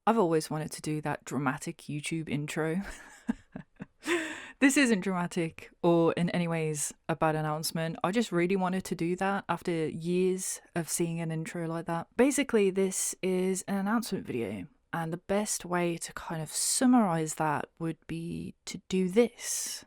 I've always wanted to do that dramatic YouTube intro. This isn't dramatic or in any ways a bad announcement. I just really wanted to do that after years of seeing an intro like that. Basically, this is an announcement video, and the best way to kind of summarize that would be to do this.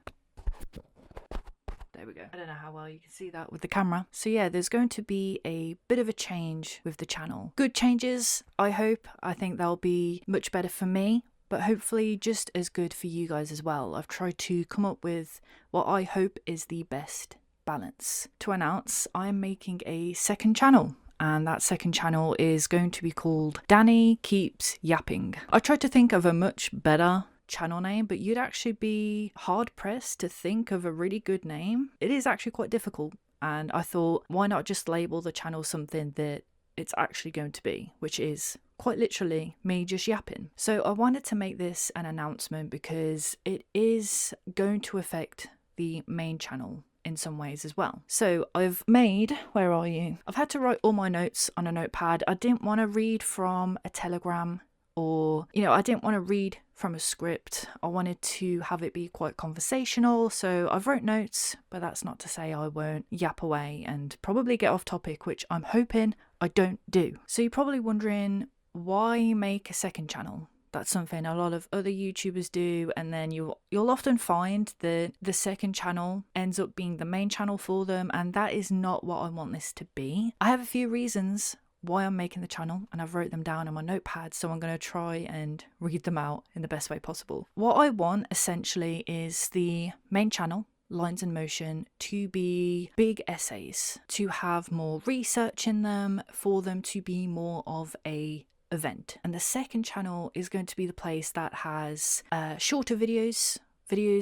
There we go. I don't know how well you can see that with the camera. So yeah, there's going to be a bit of a change with the channel. Good changes, I hope. I think they'll be much better for me, but hopefully just as good for you guys as well. I've tried to come up with what I hope is the best balance. To announce, I'm making a second channel, and that second channel is going to be called Danny Keeps Yapping. I tried to think of a much better channel name, but you'd actually be hard pressed to think of a really good name. It is actually quite difficult, and I thought, why not just label the channel something that it's actually going to be, which is quite literally me just yapping. So I wanted to make this an announcement because it is going to affect the main channel in some ways as well. So I've made, where are you? I've had to write all my notes on a notepad. I didn't want to read from a telegram, or, I didn't want to read from a script. I wanted to have it be quite conversational, so I've wrote notes, but that's not to say I won't yap away and probably get off topic, which I'm hoping I don't do. So you're probably wondering, why make a second channel? That's something a lot of other YouTubers do, and then you'll often find that the second channel ends up being the main channel for them, and that is not what I want this to be. I have a few reasons why I'm making the channel, and I've wrote them down on my notepad, so I'm going to try and read them out in the best way possible. What I want essentially is the main channel, Lines in Motion, to be big essays, to have more research in them, for them to be more of a event. And the second channel is going to be the place that has shorter videos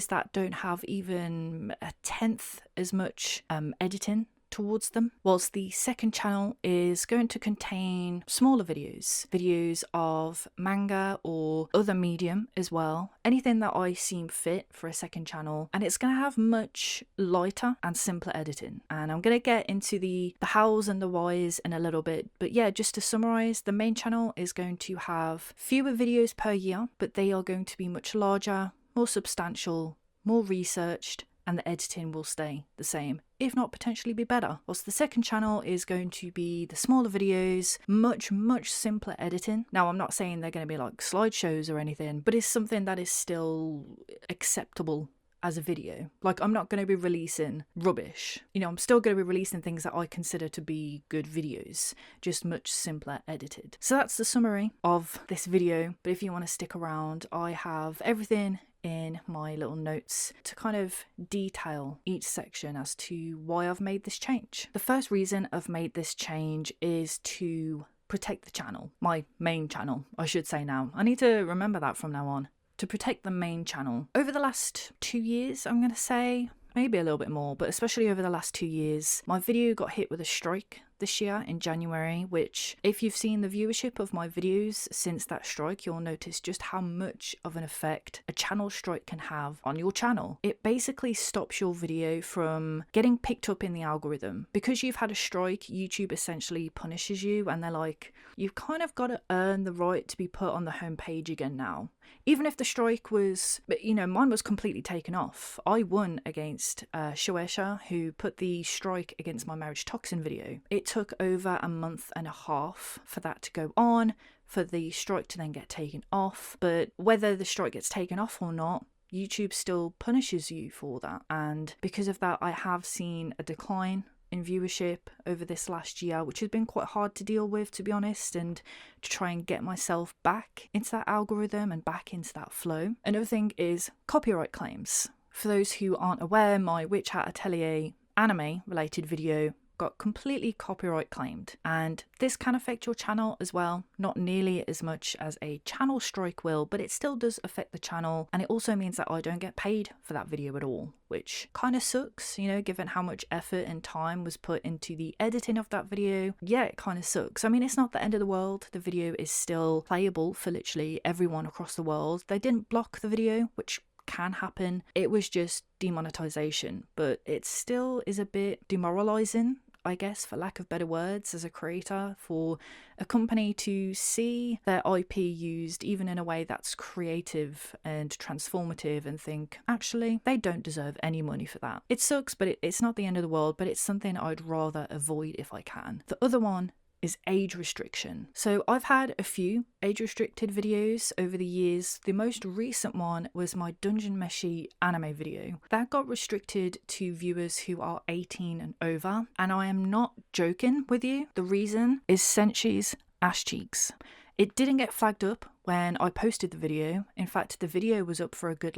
that don't have even a tenth as much editing towards them, whilst the second channel is going to contain smaller videos of manga or other medium as well, anything that I seem fit for a second channel, and it's going to have much lighter and simpler editing. And I'm going to get into the hows and the whys in a little bit, but yeah, just to summarize, the main channel is going to have fewer videos per year, but they are going to be much larger, more substantial, more researched, and the editing will stay the same, if not potentially be better. Whilst the second channel is going to be the smaller videos, much simpler editing. Now, I'm not saying they're going to be like slideshows or anything, but it's something that is still acceptable as a video. Like, I'm not going to be releasing rubbish. I'm still going to be releasing things that I consider to be good videos, just much simpler edited. So that's the summary of this video, but if you want to stick around, I have everything in my little notes to kind of detail each section as to why I've made this change. The first reason I've made this change is to protect the channel, my main channel, I should say now. I need to remember that from now on. To protect the main channel. Over the last 2 years, I'm going to say, maybe a little bit more, but especially over the last 2 years, my video got hit with a strike this year in January, which, if you've seen the viewership of my videos since that strike, you'll notice just how much of an effect a channel strike can have on your channel. It basically stops your video from getting picked up in the algorithm. Because you've had a strike, YouTube essentially punishes you, and they're like, you've kind of got to earn the right to be put on the homepage again now. Even if the strike was, mine was completely taken off. I won against Shueisha, who put the strike against my marriage toxin video. It took over a month and a half for that to go on, for the strike to then get taken off. But whether the strike gets taken off or not, YouTube still punishes you for that. And because of that, I have seen a decline in viewership over this last year, which has been quite hard to deal with, to be honest, and to try and get myself back into that algorithm and back into that flow. Another thing is copyright claims. For those who aren't aware, my Witch Hat Atelier anime related video got completely copyright claimed, and this can affect your channel as well. Not nearly as much as a channel strike will, but it still does affect the channel, and it also means that I don't get paid for that video at all, which kind of sucks, given how much effort and time was put into the editing of that video. Yeah, it kind of sucks. I mean, it's not the end of the world. The video is still playable for literally everyone across the world. They didn't block the video, which can happen. It was just demonetization, but it still is a bit demoralizing. I guess, for lack of better words, as a creator, for a company to see their IP used even in a way that's creative and transformative and think, actually, they don't deserve any money for that. It sucks, but it's not the end of the world, but it's something I'd rather avoid if I can. The other one is age restriction. So I've had a few age restricted videos over the years. The most recent one was my Dungeon Meshi anime video. That got restricted to viewers who are 18 and over, and I am not joking with you. The reason is Senshi's ass cheeks. It didn't get flagged up when I posted the video. In fact, the video was up for a good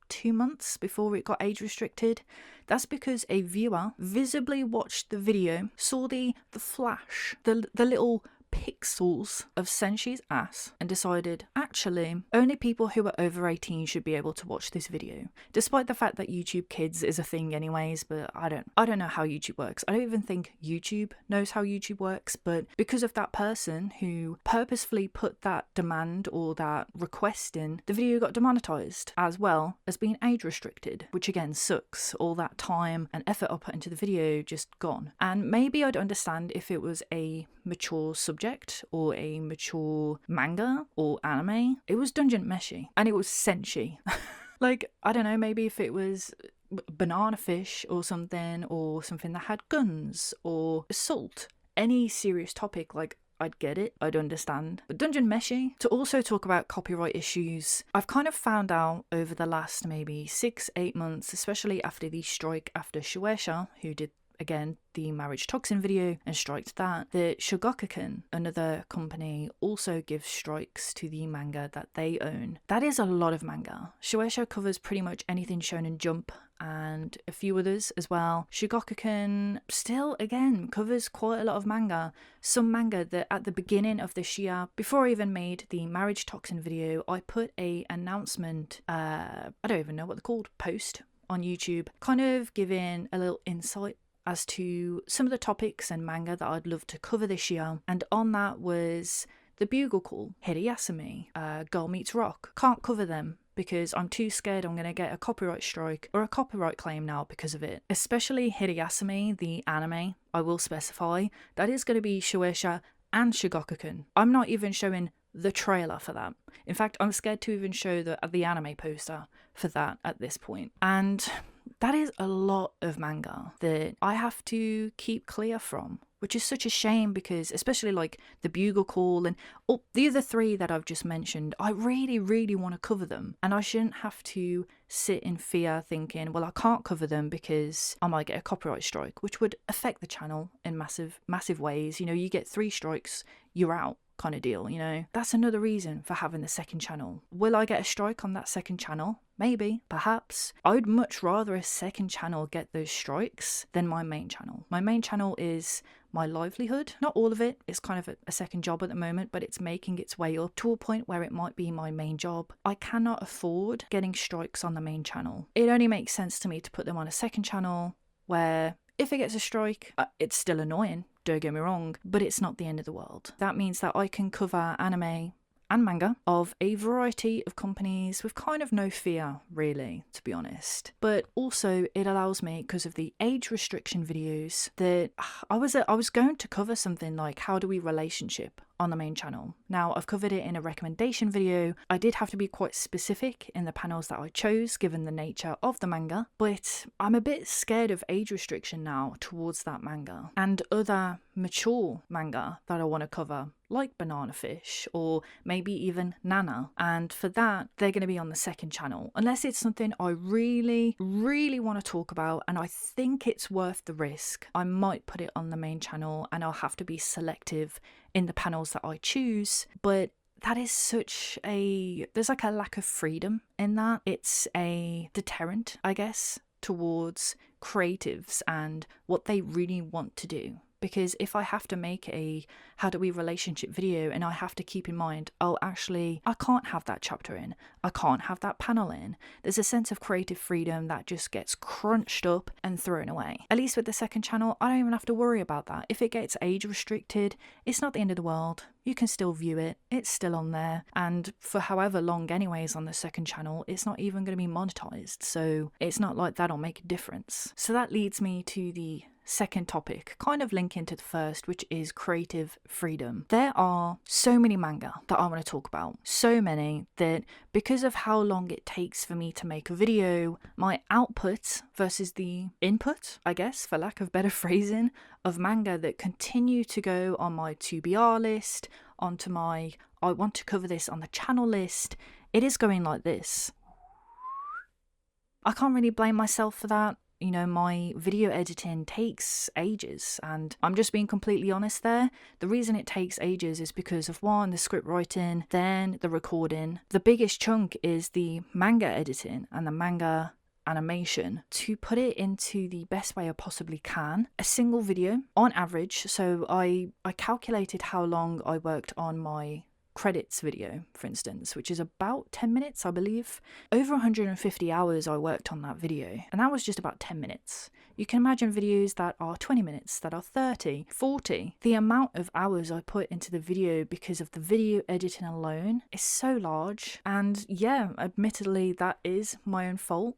2 months before it got age restricted. That's because a viewer visibly watched the video, saw the flash, the little pixels of Senshi's ass, and decided, actually, only people who are over 18 should be able to watch this video. Despite the fact that YouTube Kids is a thing anyways, but I don't know how YouTube works. I don't even think YouTube knows how YouTube works, but because of that person who purposefully put that demand or that request in, the video got demonetized, as well as being age restricted, which again sucks. All that time and effort I put into the video just gone. And maybe I'd understand if it was a mature subject or a mature manga or anime. It was Dungeon Meshi and it was Senshi. I don't know, maybe if it was banana fish or something that had guns or assault, any serious topic, I'd get it, I'd understand. But Dungeon Meshi, to also talk about copyright issues, I've kind of found out over the last maybe 6-8 months, especially after the strike after Shueisha, who did again the marriage toxin video and striked that Shogakukan, another company, also gives strikes to the manga that they own. That is a lot of manga. Shueisha covers pretty much anything Shonen Jump and a few others as well. Shogakukan still again covers quite a lot of manga. Some manga that at the beginning of this year, before I even made the marriage toxin video, I put a announcement, I don't even know what they're called, post on YouTube, kind of giving a little insight as to some of the topics and manga that I'd love to cover this year. And on that was The Bugle Call, Hideyasumi, Girl Meets Rock. Can't cover them because I'm too scared I'm going to get a copyright strike or a copyright claim now because of it. Especially Hideyasumi, the anime, I will specify, that is going to be Shueisha and Shogakukan. I'm not even showing the trailer for that. In fact, I'm scared to even show the anime poster for that at this point. And that is a lot of manga that I have to keep clear from, which is such a shame because especially The Bugle Call and the other three that I've just mentioned, I really, really want to cover them. And I shouldn't have to sit in fear thinking, well, I can't cover them because I might get a copyright strike, which would affect the channel in massive, massive ways. You get 3 strikes, you're out. Kind of deal, That's another reason for having the second channel. Will I get a strike on that second channel? Maybe, perhaps. I'd much rather a second channel get those strikes than my main channel. My main channel is my livelihood. Not all of it. It's kind of a second job at the moment, but it's making its way up to a point where it might be my main job. I cannot afford getting strikes on the main channel. It only makes sense to me to put them on a second channel where if it gets a strike, it's still annoying. Don't get me wrong, but it's not the end of the world. That means that I can cover anime and manga of a variety of companies with kind of no fear, really, to be honest. But also it allows me, because of the age restriction videos, that I was going to cover something like how do we relationship on the main channel. Now, I've covered it in a recommendation video. I did have to be quite specific in the panels that I chose, given the nature of the manga, but I'm a bit scared of age restriction now towards that manga and other mature manga that I want to cover, like Banana Fish or maybe even Nana. And for that, they're going to be on the second channel, unless it's something I really, really want to talk about and I think it's worth the risk. I might put it on the main channel and I'll have to be selective in the panels that I choose, but that is there's a lack of freedom in that. It's a deterrent, I guess, towards creatives and what they really want to do. Because if I have to make a how do we relationship video and I have to keep in mind, oh, actually, I can't have that chapter in, I can't have that panel in, there's a sense of creative freedom that just gets crunched up and thrown away. At least with the second channel, I don't even have to worry about that. If it gets age restricted, it's not the end of the world. You can still view it, it's still on there, and for however long anyways on the second channel, it's not even going to be monetized, so it's not like that'll make a difference. So that leads me to the second topic, kind of linking to the first, which is creative freedom. There are so many manga that I want to talk about. So many that because of how long it takes for me to make a video, my output versus the input, I guess, for lack of better phrasing, of manga that continue to go on my to-be-are list, onto my I want to cover this on the channel list, it is going like this. I can't really blame myself for that. You know, my video editing takes ages, and I'm just being completely honest there. The reason it takes ages is because of one, the script writing, then the recording. The biggest chunk is the manga editing and the manga animation to put it into the best way I possibly can. A single video on average, so I calculated how long I worked on my credits video, for instance, which is about 10 minutes, I believe. Over 150 hours I worked on that video, and that was just about 10 minutes. You can imagine videos that are 20 minutes, that are 30, 40. The amount of hours I put into the video because of the video editing alone is so large, and yeah, admittedly that is my own fault.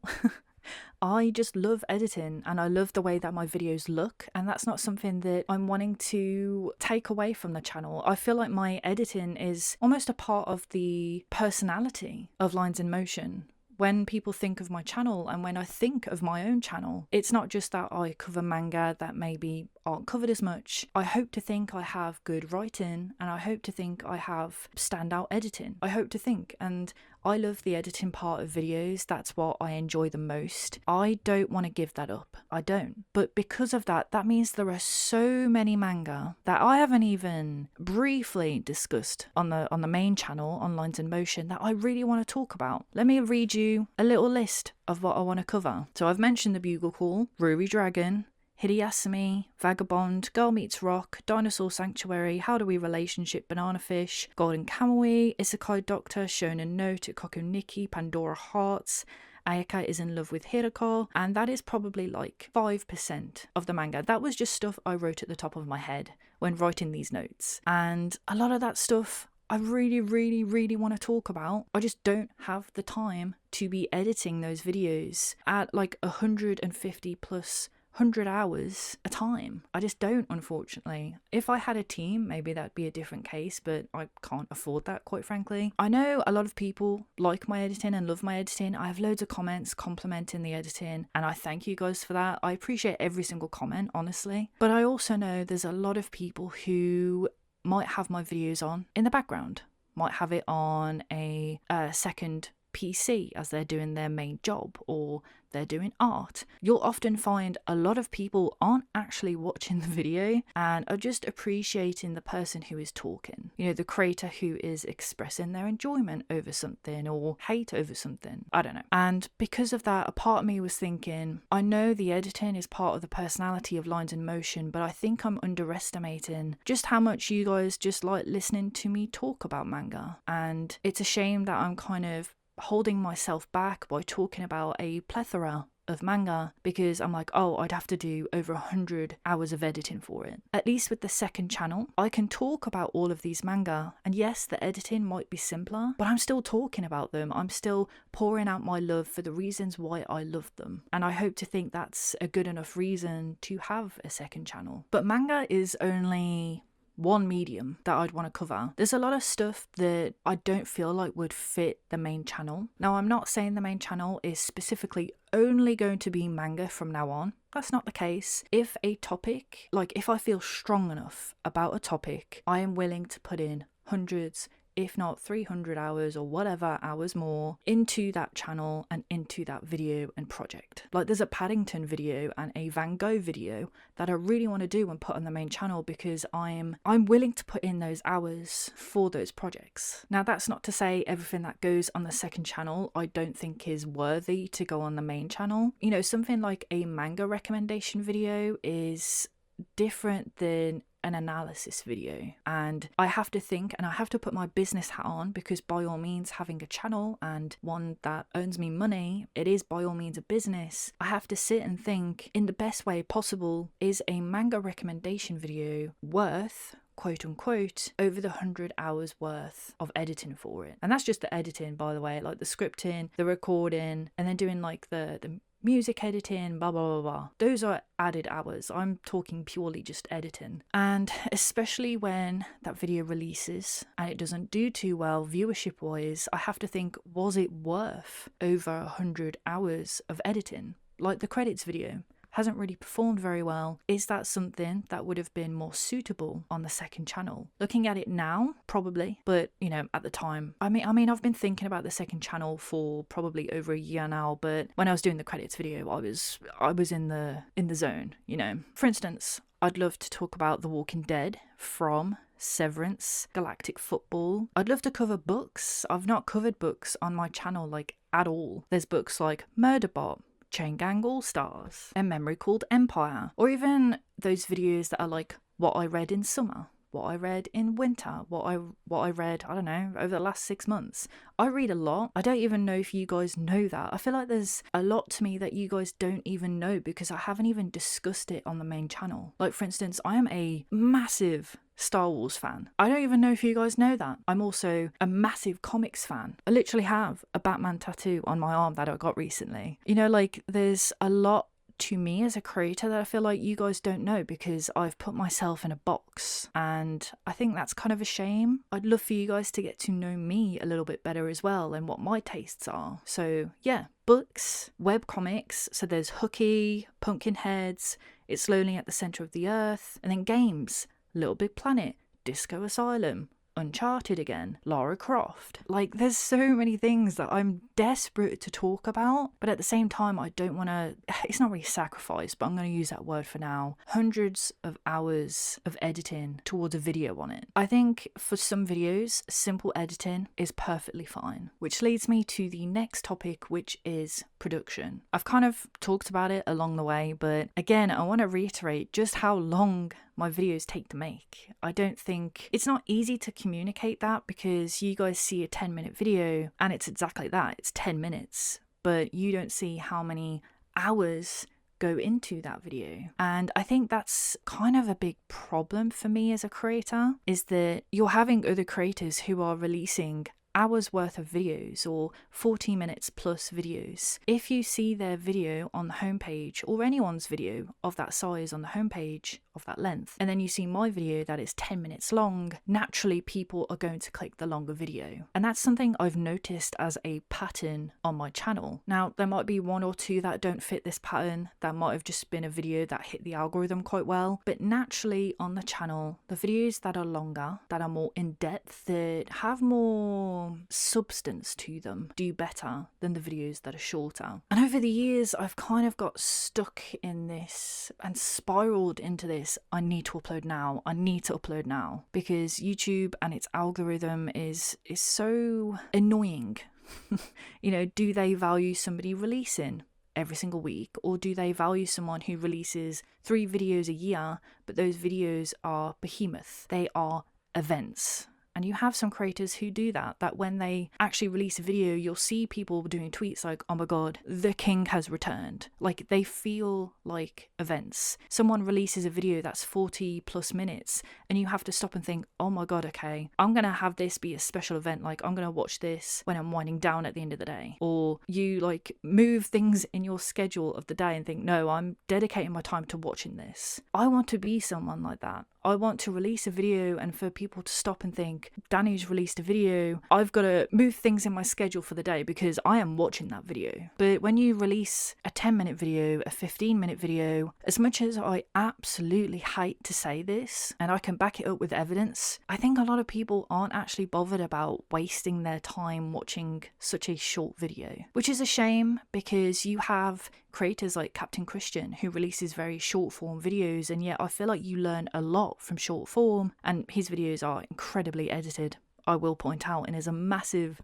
I just love editing and I love the way that my videos look, and that's not something that I'm wanting to take away from the channel. I feel like my editing is almost a part of the personality of Lines in Motion. When people think of my channel and when I think of my own channel, it's not just that I cover manga that maybe aren't covered as much. I hope to think I have good writing, and I hope to think I have standout editing. I hope to think, and I love the editing part of videos. That's what I enjoy the most. I don't want to give that up. I don't. But because of that, that means there are so many manga that I haven't even briefly discussed on the main channel, on Lines in Motion, that I really want to talk about. Let me read you a little list of what I want to cover. So I've mentioned The Bugle Call, Ruri Dragon, Hideyasumi, Vagabond, Girl Meets Rock, Dinosaur Sanctuary, How Do We Relationship, Banana Fish, Golden Kamui, Isekai Doctor, Shonen no, Tokaku Nikki, Pandora Hearts, Ayaka is in love with Hirako, and that is probably like 5% of the manga. That was just stuff I wrote at the top of my head when writing these notes, and a lot of that stuff I really, really, really want to talk about. I just don't have the time to be editing those videos at like 150 plus 100 hours a time. I just don't, unfortunately. If I had a team, maybe that'd be a different case, but I can't afford that, quite frankly. I know a lot of people like my editing and love my editing. I have loads of comments complimenting the editing, and I thank you guys for that. I appreciate every single comment, honestly. But I also know there's a lot of people who might have my videos on in the background, might have it on a second PC as they're doing their main job, or they're doing art. You'll often find a lot of people aren't actually watching the video and are just appreciating the person who is talking. You know, the creator who is expressing their enjoyment over something or hate over something. I don't know. And because of that, a part of me was thinking, I know the editing is part of the personality of Lines in Motion, but I think I'm underestimating just how much you guys just like listening to me talk about manga. And it's a shame that I'm kind of holding myself back by talking about a plethora of manga, because I'm like, oh, I'd have to do over 100 hours of editing for it. At least with the second channel, I can talk about all of these manga, and yes, the editing might be simpler, but I'm still talking about them. I'm still pouring out my love for the reasons why I love them, and I hope to think that's a good enough reason to have a second channel. But manga is only one medium that I'd want to cover. There's a lot of stuff that I don't feel like would fit the main channel. Now, I'm not saying the main channel is specifically only going to be manga from now on. That's not the case. If a topic, like if I feel strong enough about a topic, I am willing to put in hundreds, if not 300 hours or whatever hours more into that channel and into that video and project. Like there's a Paddington video and a Van Gogh video that I really want to do and put on the main channel because I'm willing to put in those hours for those projects. Now that's not to say everything that goes on the second channel I don't think is worthy to go on the main channel. You know, something like a manga recommendation video is different than an analysis video, and I have to think and I have to put my business hat on, because by all means, having a channel and one that earns me money, it is by all means a business. I have to sit and think in the best way possible, is a manga recommendation video worth, quote unquote, over the 100 hours worth of editing for it? And that's just the editing, by the way, like the scripting, the recording, and then doing like the music editing, blah, blah, blah, blah. Those are added hours. I'm talking purely just editing. And especially when that video releases and it doesn't do too well viewership wise, I have to think, was it worth over 100 hours of editing? Like the credits video hasn't really performed very well. Is that something that would have been more suitable on the second channel? Looking at it now, probably, but you know, at the time, I mean, I've been thinking about the second channel for probably over a year now, but when I was doing the credits video, I was in the zone, you know. For instance, I'd love to talk about The Walking Dead, From, Severance, Galactic Football. I'd love to cover books. I've not covered books on my channel like at all. There's books like Murderbot, Chain Gang All-Stars, A Memory Called Empire, or even those videos that are like what I read in summer, what I read in winter, what I read, I don't know, over the last 6 months. I read a lot. I don't even know if you guys know that. I feel like there's a lot to me that you guys don't even know because I haven't even discussed it on the main channel. Like for instance, I am a massive Star Wars fan. I don't even know if you guys know that. I'm also a massive comics fan. I literally have a Batman tattoo on my arm that I got recently. You know, like there's a lot to me as a creator that I feel like you guys don't know because I've put myself in a box, and I think that's kind of a shame. I'd love for you guys to get to know me a little bit better as well and what my tastes are. So yeah, books, web comics, so there's Hooky, Pumpkinheads, It's Lonely at the Center of the Earth, and then games, Little Big Planet, Disco Asylum, Uncharted again, Lara Croft. Like there's so many things that I'm desperate to talk about, but at the same time I don't want to, it's not really sacrifice, but I'm going to use that word for now, hundreds of hours of editing towards a video on it. I think for some videos simple editing is perfectly fine, which leads me to the next topic, which is production. I've kind of talked about it along the way, but again I want to reiterate just how long my videos take to make. I don't think it's not easy to communicate that because you guys see a 10-minute video and it's exactly that, it's 10 minutes, but you don't see how many hours go into that video. And I think that's kind of a big problem for me as a creator, is that you're having other creators who are releasing hours worth of videos or 40 minutes plus videos. If you see their video on the homepage, or anyone's video of that size on the homepage of that length, and then you see my video that is 10 minutes long, naturally people are going to click the longer video. And that's something I've noticed as a pattern on my channel. Now there might be one or two that don't fit this pattern, that might have just been a video that hit the algorithm quite well, but naturally on the channel, the videos that are longer, that are more in depth, that have more substance to them, do better than the videos that are shorter. And over the years I've kind of got stuck in this and spiraled into this, I need to upload now, I need to upload now, because YouTube and its algorithm is so annoying. You know, do they value somebody releasing every single week, or do they value someone who releases 3 videos a year, but those videos are behemoth, they are events? And you have some creators who do that when they actually release a video, you'll see people doing tweets like, oh my god, the king has returned. Like they feel like events. Someone releases a video that's 40 plus minutes and you have to stop and think, oh my god, okay, I'm going to have this be a special event. Like I'm going to watch this when I'm winding down at the end of the day. Or you like move things in your schedule of the day and think, no, I'm dedicating my time to watching this. I want to be someone like that. I want to release a video and for people to stop and think, Danny's released a video, I've got to move things in my schedule for the day because I am watching that video. But when you release a 10-minute video, a 15-minute video, as much as I absolutely hate to say this, and I can back it up with evidence, I think a lot of people aren't actually bothered about wasting their time watching such a short video, which is a shame because you have creators like Captain Christian who releases very short form videos, and yet I feel like you learn a lot from short form, and his videos are incredibly edited, I will point out, and is a massive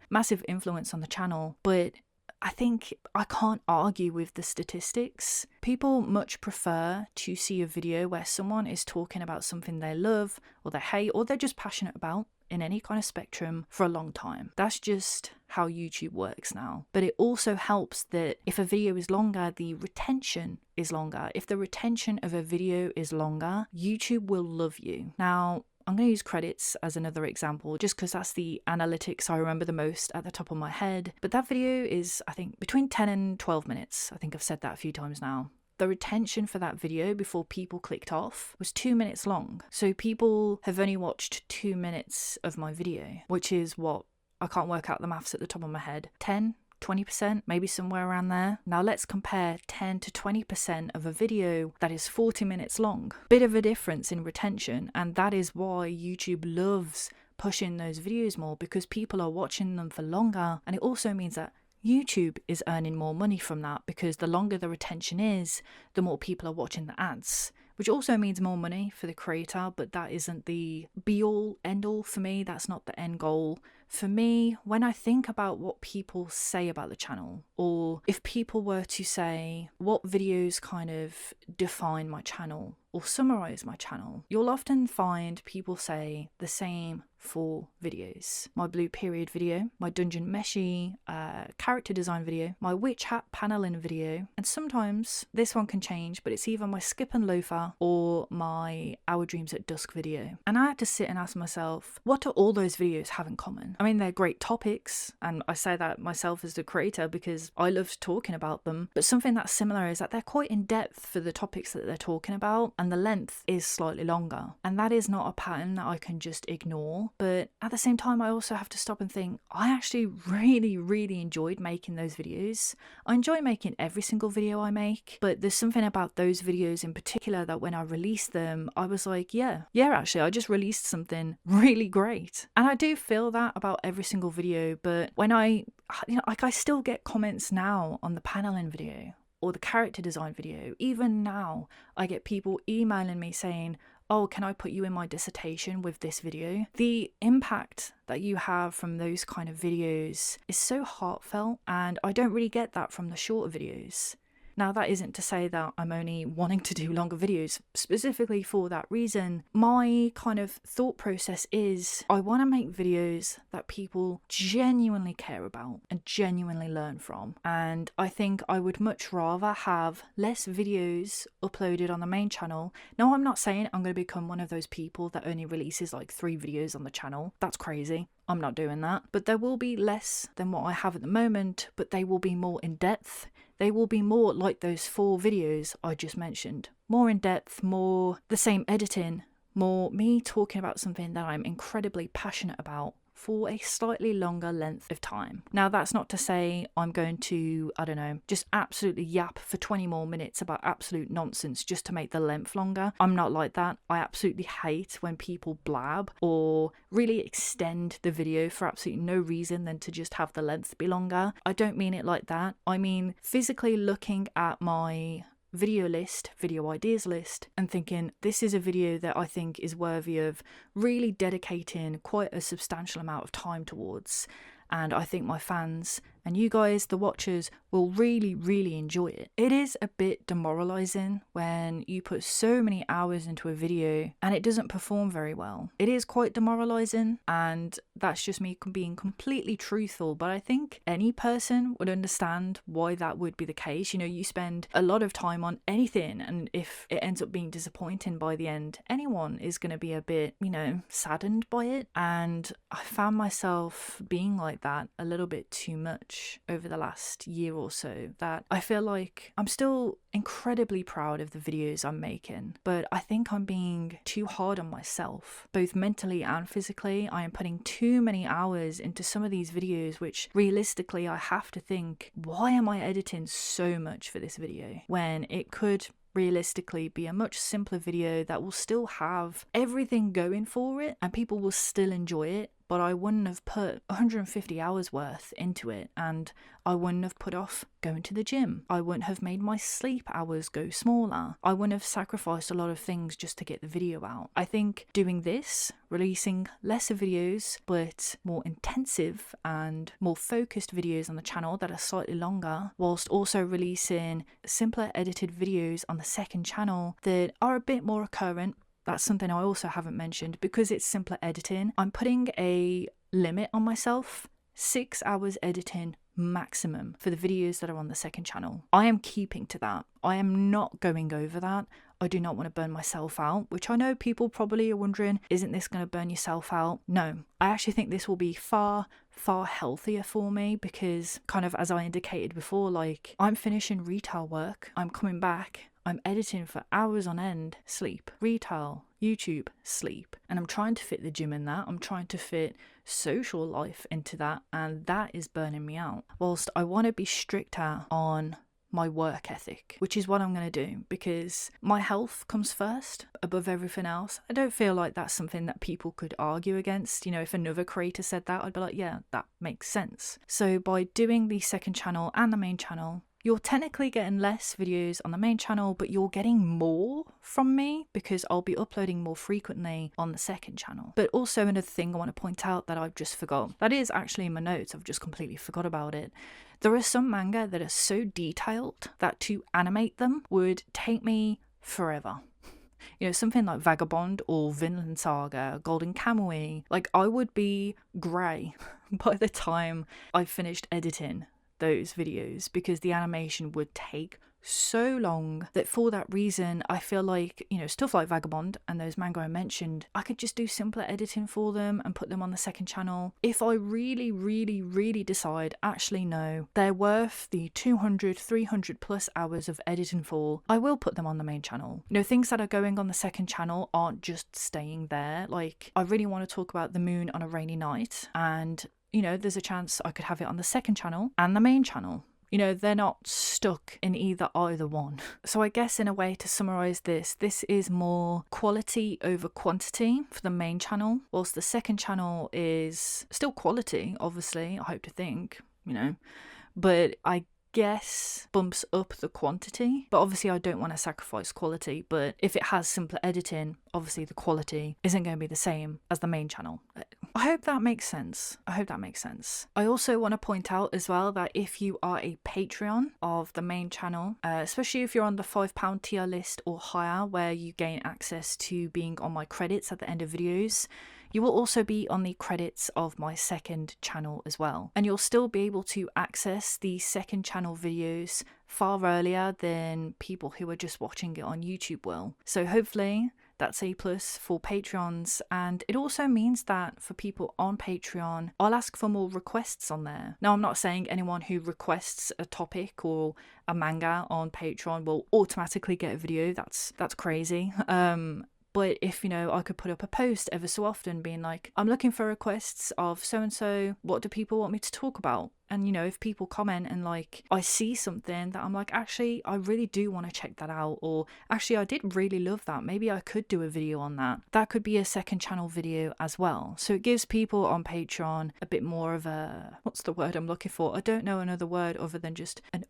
influence on the channel. But I think I can't argue with the statistics. People much prefer to see a video where someone is talking about something they love or they hate or they're just passionate about in any kind of spectrum for a long time. That's just how YouTube works now. But it also helps that if a video is longer, the retention is longer. If the retention of a video is longer, YouTube will love you. Now, I'm going to use credits as another example, just because that's the analytics I remember the most at the top of my head. But that video is, I think, between 10 and 12 minutes. I think I've said that a few times now. The retention for that video before people clicked off was 2 minutes long. So people have only watched 2 minutes of my video, which is what, I can't work out the maths at the top of my head, 10, 20%, maybe somewhere around there. Now let's compare 10 to 20% of a video that is 40 minutes long. Bit of a difference in retention, and that is why YouTube loves pushing those videos more, because people are watching them for longer, and it also means that YouTube is earning more money from that, because the longer the retention is, the more people are watching the ads, which also means more money for the creator, but that isn't the be-all, end-all for me. That's not the end goal. For me, when I think about what people say about the channel, or if people were to say what videos kind of define my channel or summarize my channel, you'll often find people say the same 4 videos. My blue period video, my dungeon meshi character design video, my witch hat paneling video, and sometimes this one can change, but it's either my skip and loafer or my Our Dreams at Dusk video. And I had to sit and ask myself, what do all those videos have in common? I mean, they're great topics, and I say that myself as the creator because I love talking about them, but something that's similar is that they're quite in depth for the topics that they're talking about, and the length is slightly longer. And that is not a pattern that I can just ignore. But at the same time, I also have to stop and think, I actually really enjoyed making those videos. I enjoy making every single video I make, but there's something about those videos in particular that when I released them, I was like, yeah, actually, I just released something really great. And I do feel that about every single video, but when I still get comments now on the paneling video or the character design video. Even now, I get people emailing me saying, oh, can I put you in my dissertation with this video? The impact that you have from those kind of videos is so heartfelt, and I don't really get that from the shorter videos. Now, that isn't to say that I'm only wanting to do longer videos specifically for that reason. My kind of thought process is I want to make videos that people genuinely care about and genuinely learn from. And I think I would much rather have less videos uploaded on the main channel. Now, I'm not saying I'm going to become one of those people that only releases like 3 videos on the channel. That's crazy. I'm not doing that. But there will be less than what I have at the moment, but they will be more in depth. They will be more like those 4 videos I just mentioned. More in depth, more the same editing, more me talking about something that I'm incredibly passionate about for a slightly longer length of time. Now, that's not to say I'm going to, just absolutely yap for 20 more minutes about absolute nonsense just to make the length longer. I'm not like that. I absolutely hate when people blab or really extend the video for absolutely no reason than to just have the length be longer. I don't mean it like that. I mean physically looking at my video ideas list and thinking this is a video that I think is worthy of really dedicating quite a substantial amount of time towards, and I think my fans and you guys, the watchers, will really enjoy it. It is a bit demoralizing when you put so many hours into a video and it doesn't perform very well. It is quite demoralizing, and that's just me being completely truthful, but I think any person would understand why that would be the case. You know, you spend a lot of time on anything, and if it ends up being disappointing by the end, anyone is going to be a bit, saddened by it. And I found myself being like that a little bit too much over the last year or so, that I feel like I'm still incredibly proud of the videos I'm making, but I think I'm being too hard on myself, both mentally and physically. I am putting too many hours into some of these videos, which realistically I have to think, why am I editing so much for this video when it could realistically be a much simpler video that will still have everything going for it and people will still enjoy it, but I wouldn't have put 150 hours worth into it, and I wouldn't have put off going to the gym. I wouldn't have made my sleep hours go smaller. I wouldn't have sacrificed a lot of things just to get the video out. I think doing this, releasing lesser videos, but more intensive and more focused videos on the channel that are slightly longer, whilst also releasing simpler edited videos on the second channel that are a bit more recurrent. That's something I also haven't mentioned. Because it's simpler editing, I'm putting a limit on myself, 6 hours editing maximum for the videos that are on the second channel. I am keeping to that. I am not going over that. I do not want to burn myself out, which I know people probably are wondering, isn't this going to burn yourself out? No, I actually think this will be far healthier for me, because kind of as I indicated before, like I'm finishing retail work, I'm coming back, I'm editing for hours on end, sleep, retail, YouTube, sleep, and I'm trying to fit the gym in that, I'm trying to fit social life into that, and that is burning me out. Whilst I want to be stricter on my work ethic, which is what I'm going to do, because my health comes first above everything else. I don't feel like that's something that people could argue against. You know, if another creator said that, I'd be like, yeah, that makes sense. So by doing the second channel and the main channel, you're technically getting less videos on the main channel, but you're getting more from me because I'll be uploading more frequently on the second channel. But also another thing I want to point out that I've just forgot, that is actually in my notes, I've just completely forgot about it. There are some manga that are so detailed that to animate them would take me forever. You know, something like Vagabond or Vinland Saga, Golden Kamuy, like I would be grey by the time I finished editing those videos, because the animation would take so long that for that reason I feel like, you know, stuff like Vagabond and those manga I mentioned, I could just do simpler editing for them and put them on the second channel. If I really decide, actually no, they're worth the 200-300 plus hours of editing for, I will put them on the main channel. You know, things that are going on the second channel aren't just staying there. Like I really want to talk about The Moon on a Rainy Night, and you know, there's a chance I could have it on the second channel and the main channel. You know, they're not stuck in either one. So I guess in a way to summarise this is more quality over quantity for the main channel, whilst the second channel is still quality, obviously, I hope to think, you know, but I guess bumps up the quantity. But obviously I don't want to sacrifice quality, but if it has simpler editing, obviously the quality isn't going to be the same as the main channel. I hope that makes sense. I also want to point out as well that if you are a Patreon of the main channel, especially if you're on the £5 tier list or higher, where you gain access to being on my credits at the end of videos, you will also be on the credits of my second channel as well. And you'll still be able to access the second channel videos far earlier than people who are just watching it on YouTube will. So hopefully that's a plus for Patreons, and it also means that for people on Patreon, I'll ask for more requests on there. Now, I'm not saying anyone who requests a topic or a manga on Patreon will automatically get a video. That's crazy. But if, you know, I could put up a post ever so often being like, I'm looking for requests of so-and-so, what do people want me to talk about? And, you know, if people comment and like, I see something that I'm like, actually, I really do want to check that out. Or actually, I did really love that. Maybe I could do a video on that. That could be a second channel video as well. So it gives people on Patreon a bit more of a, what's the word I'm looking for? I don't know another word other than just an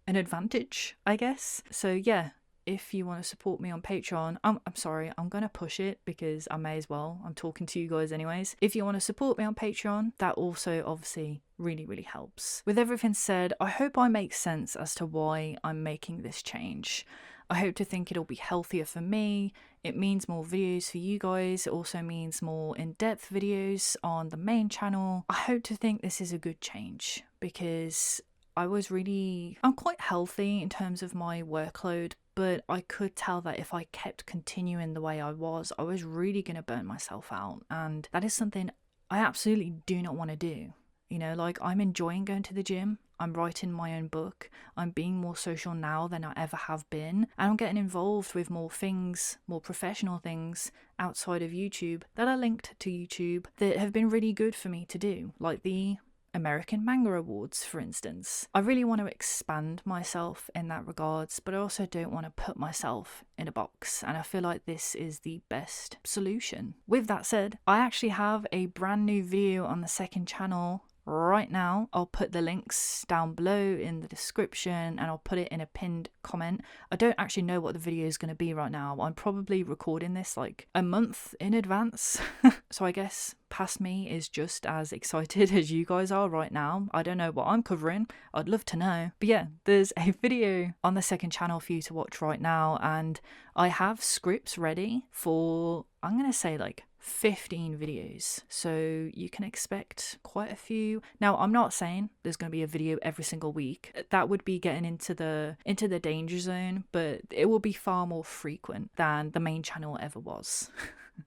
an advantage, I guess. So yeah. If you want to support me on Patreon, I'm sorry, I'm going to push it because I may as well. I'm talking to you guys anyways. If you want to support me on Patreon, that also obviously really helps. With everything said, I hope I make sense as to why I'm making this change. I hope to think it'll be healthier for me. It means more videos for you guys. It also means more in-depth videos on the main channel. I hope to think this is a good change, because I'm quite healthy in terms of my workload, but I could tell that if I kept continuing the way I was really going to burn myself out. And that is something I absolutely do not want to do. You know, like I'm enjoying going to the gym. I'm writing my own book. I'm being more social now than I ever have been. And I'm getting involved with more things, more professional things outside of YouTube that are linked to YouTube that have been really good for me to do, like the American Manga Awards, for instance. I really want to expand myself in that regards, but I also don't want to put myself in a box, and I feel like this is the best solution. With that said, I actually have a brand new video on the second channel right now. I'll put the links down below in the description, and I'll put it in a pinned comment. I don't actually know what the video is going to be right now. I'm probably recording this like a month in advance. So I guess past me is just as excited as you guys are right now. I don't know what I'm covering. I'd love to know. But yeah, there's a video on the second channel for you to watch right now, and I have scripts ready for, I'm going to say like 15 videos, so you can expect quite a few. Now, I'm not saying there's going to be a video every single week. That would be getting into the danger zone, but it will be far more frequent than the main channel ever was.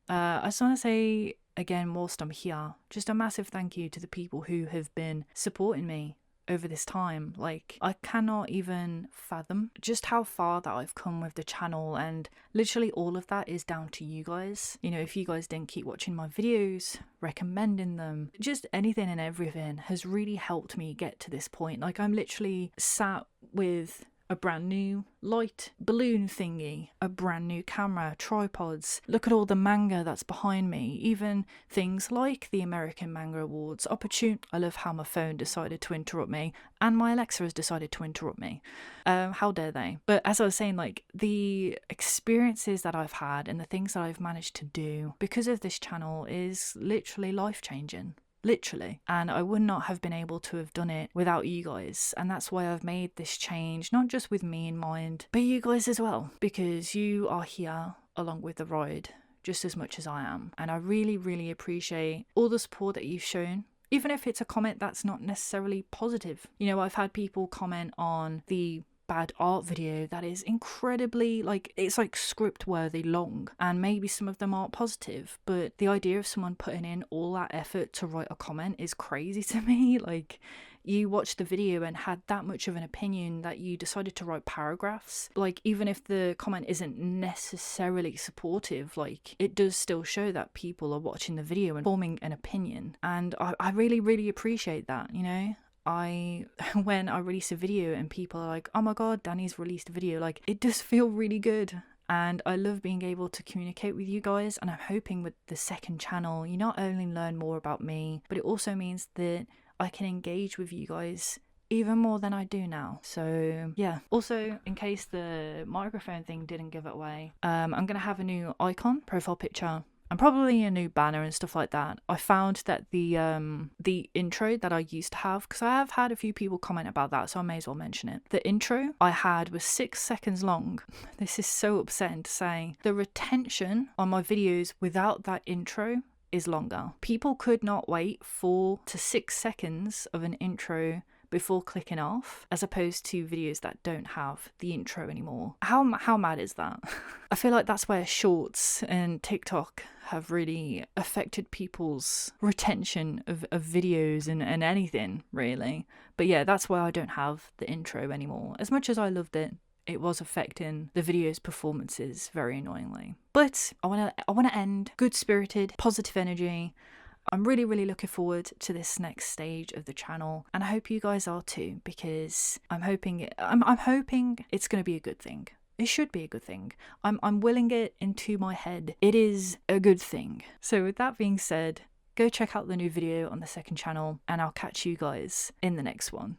I just want to say again, whilst I'm here, just a massive thank you to the people who have been supporting me over this time. Like, I cannot even fathom just how far that I've come with the channel, and literally all of that is down to you guys. You know, if you guys didn't keep watching my videos, recommending them, just anything and everything has really helped me get to this point. Like, I'm literally sat with a brand new light balloon thingy, a brand new camera, tripods. Look at all the manga that's behind me, even things like the American Manga Awards. I love how my phone decided to interrupt me, and my Alexa has decided to interrupt me. How dare they? But as I was saying, like, the experiences that I've had and the things that I've managed to do because of this channel is literally life-changing. Literally. And I would not have been able to have done it without you guys. And that's why I've made this change, not just with me in mind, but you guys as well, because you are here along with the ride just as much as I am. And I really, really appreciate all the support that you've shown. Even if it's a comment that's not necessarily positive. You know, I've had people comment on the bad art video that is incredibly, like, it's like script worthy long, and maybe some of them aren't positive, but the idea of someone putting in all that effort to write a comment is crazy to me. Like, you watched the video and had that much of an opinion that you decided to write paragraphs. Like, even if the comment isn't necessarily supportive, like, it does still show that people are watching the video and forming an opinion, and I really, really appreciate that, you know. When I release a video and people are like, oh my god, Danny's released a video, like, it does feel really good. And I love being able to communicate with you guys, and I'm hoping with the second channel you not only learn more about me, but it also means that I can engage with you guys even more than I do now. So yeah. Also, in case the microphone thing didn't give it away, I'm gonna have a new icon, profile picture, and probably a new banner and stuff like that. I found that the intro that I used to have, because I have had a few people comment about that, so I may as well mention it. The intro I had was 6 seconds long. This is so upsetting to say. The retention on my videos without that intro is longer. People could not wait 4 to 6 seconds of an intro before clicking off, as opposed to videos that don't have the intro anymore. How mad is that? I feel like that's where shorts and TikTok have really affected people's retention of videos and anything, really. But yeah, that's why I don't have the intro anymore. As much as I loved it, it was affecting the video's performances very annoyingly. But I wanna end good-spirited, positive energy. I'm really, really looking forward to this next stage of the channel, and I hope you guys are too, because I'm hoping it's going to be a good thing. It should be a good thing. I'm willing it into my head. It is a good thing. So with that being said, go check out the new video on the second channel, and I'll catch you guys in the next one.